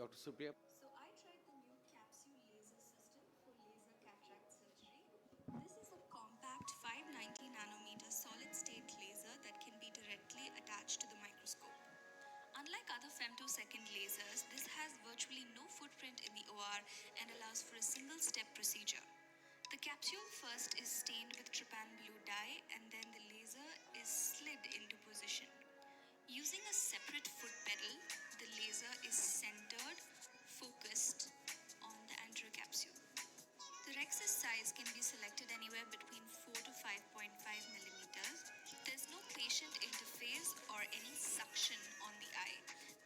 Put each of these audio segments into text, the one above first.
Dr. Supriya. So I tried the new capsule laser system for laser cataract surgery. This is a compact 590 nanometer solid state laser that can be directly attached to the microscope. Unlike other femtosecond lasers, this has virtually no footprint in the OR and allows for a single step procedure. The capsule first is stained with trypan blue dye and then the laser is slid into position. Using a separate foot pedal, the laser is centered, focused on the anterior capsule. The rexus size can be selected anywhere between 4 to 5.5 millimeters. There's no patient interface or any suction on the eye.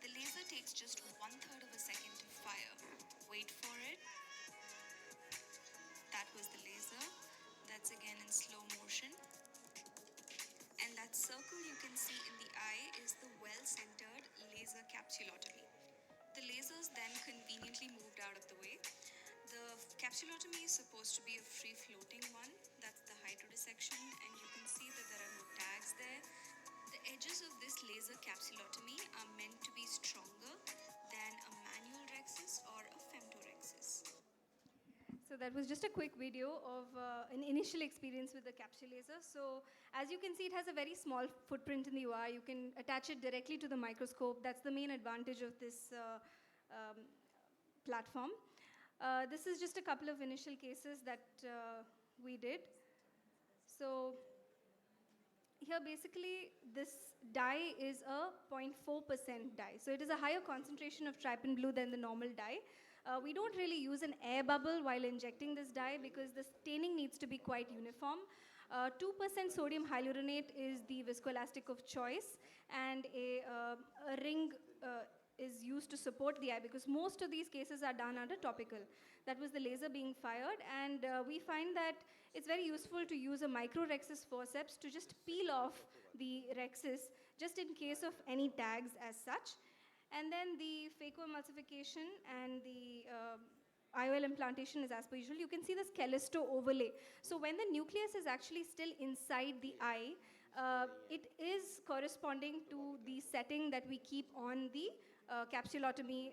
The laser takes just 1/3 of a second to fire. Wait for it. That was the laser. That's again in slow motion. And that circle you can see in the eye is the well-centered laser capsulotomy. The laser is then conveniently moved out of the way. The capsulotomy is supposed to be a free-floating one. That's the hydrodissection, and you can see that there are no tags there. The edges of this laser capsulotomy are meant to be stronger than a manual rexus or a femtorexus. So that was just a quick video of an initial experience with the capsule laser. So as you can see, it has a very small footprint in the UI. You can attach it directly to the microscope. That's the main advantage of this platform. This is just a couple of initial cases that we did. So here basically this dye is a 0.4% dye. So it is a higher concentration of trypan blue than the normal dye. We don't really use an air bubble while injecting this dye because the staining needs to be quite uniform. 2% sodium hyaluronate is the viscoelastic of choice, and a ring is used to support the eye because most of these cases are done under topical. That was the laser being fired, and we find that it's very useful to use a microrexus forceps to just peel off the rexus just in case of any tags as such. And then the phacoemulsification and the IOL implantation is as per usual. You can see this callisto overlay. So when the nucleus is actually still inside the eye, it is corresponding to the setting that we keep on the capsulotomy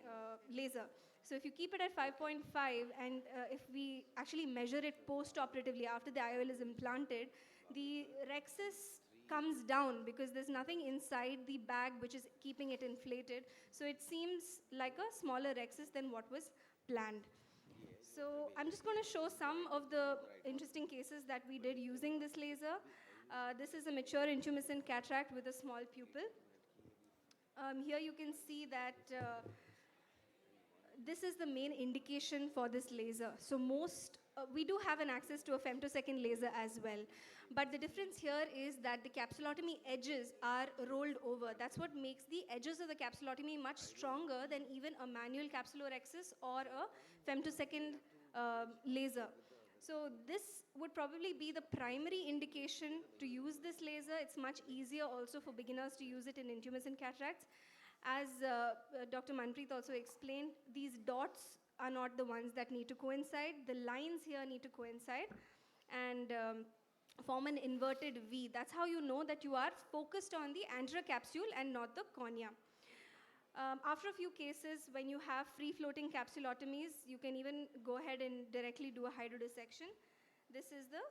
laser. So if you keep it at 5.5 and if we actually measure it post-operatively after the IOL is implanted, the rexus comes down because there's nothing inside the bag which is keeping it inflated. So it seems like a smaller rexus than what was planned. So I'm just going to show some of the interesting cases that we did using this laser. This is a mature intumescent cataract with a small pupil. Here you can see that this is the main indication for this laser. So we do have an access to a femtosecond laser as well. But the difference here is that the capsulotomy edges are rolled over. That's what makes the edges of the capsulotomy much stronger than even a manual capsulorhexis or a femtosecond laser. So this would probably be the primary indication to use this laser. It's much easier also for beginners to use it in intumescent cataracts. As Dr. Manpreet also explained, these dots are not the ones that need to coincide. The lines here need to coincide and form an inverted V. That's how you know that you are focused on the anterior capsule and not the cornea. After a few cases, when you have free-floating capsulotomies, you can even go ahead and directly do a hydrodissection. This is the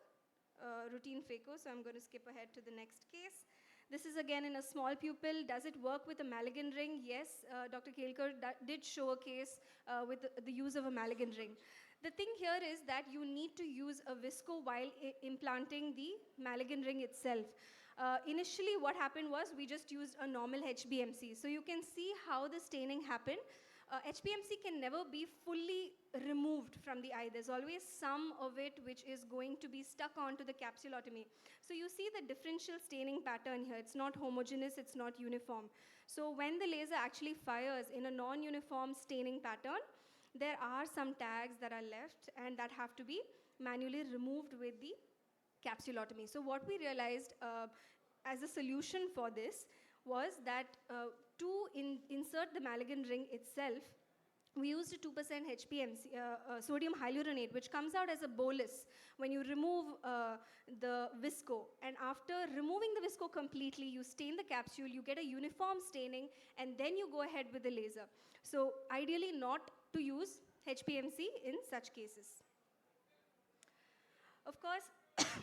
routine phaco, so I'm going to skip ahead to the next case. This is again in a small pupil. Does it work with a Maligan ring? Yes, Dr. Kelkar did show a case with the use of a Maligan ring. The thing here is that you need to use a visco while implanting the Maligan ring itself. Initially, what happened was we just used a normal HBMC. So you can see how the staining happened. HPMC can never be fully removed from the eye. There's always some of it which is going to be stuck onto the capsulotomy. So you see the differential staining pattern here. It's not homogeneous, it's not uniform. So when the laser actually fires in a non-uniform staining pattern, there are some tags that are left and that have to be manually removed with the capsulotomy. So what we realized as a solution for this was that to insert the Maligan ring itself, we used a 2% HPMC, sodium hyaluronate, which comes out as a bolus when you remove the visco. And after removing the visco completely, you stain the capsule, you get a uniform staining, and then you go ahead with the laser. So ideally not to use HPMC in such cases. Of course,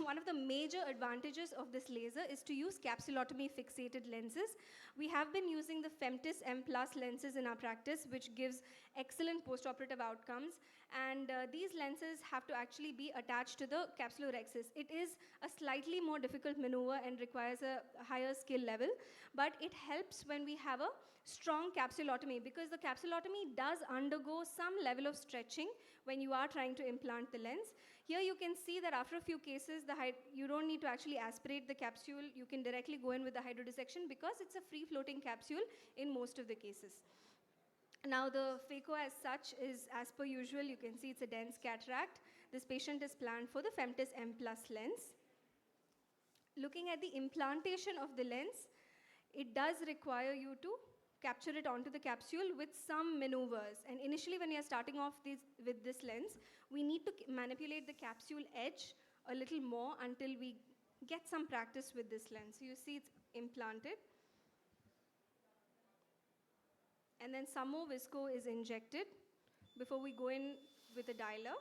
one of the major advantages of this laser is to use capsulotomy fixated lenses. We have been using the Femtis M Plus lenses in our practice, which gives excellent postoperative outcomes. And these lenses have to actually be attached to the capsulorhexis. It is a slightly more difficult maneuver and requires a higher skill level, but it helps when we have a strong capsulotomy, because the capsulotomy does undergo some level of stretching when you are trying to implant the lens. Here you can see that after a few cases, you don't need to actually aspirate the capsule. You can directly go in with the hydrodissection because it's a free-floating capsule in most of the cases. Now the phaco as such is as per usual. You can see it's a dense cataract. This patient is planned for the Femtis M Plus lens. Looking at the implantation of the lens, it does require you to capture it onto the capsule with some maneuvers. And initially when you're starting off with this lens, we need to manipulate the capsule edge a little more until we get some practice with this lens. So you see it's implanted. And then some more visco is injected before we go in with a dialer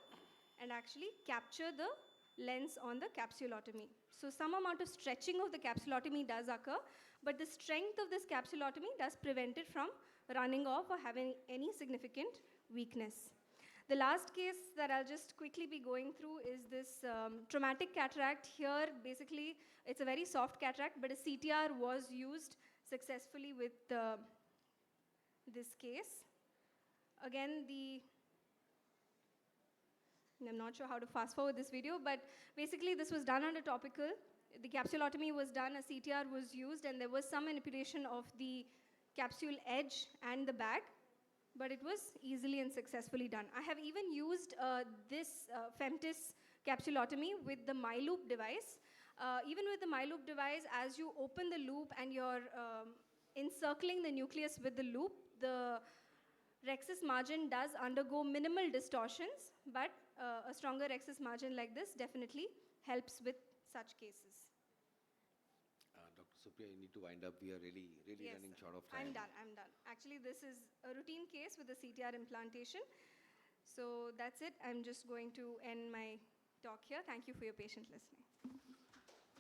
and actually capture the lens on the capsulotomy. So some amount of stretching of the capsulotomy does occur, but the strength of this capsulotomy does prevent it from running off or having any significant weakness. The last case that I'll just quickly be going through is this traumatic cataract. Here, basically, it's a very soft cataract, but a CTR was used successfully with this case. Again, I'm not sure how to fast forward this video, but basically this was done under topical. The capsulotomy was done, a CTR was used, and there was some manipulation of the capsule edge and the bag, but it was easily and successfully done. I have even used this Femtis capsulotomy with the MyLoop device. Even with the MyLoop device, as you open the loop and you're encircling the nucleus with the loop, the rhexis margin does undergo minimal distortions, but a stronger rhexis margin like this definitely helps with such cases. Dr. Supriya, you need to wind up. We are really Yes, running short of time. I'm done. Actually, this is a routine case with a CTR implantation. So that's it. I'm just going to end my talk here. Thank you for your patient listening.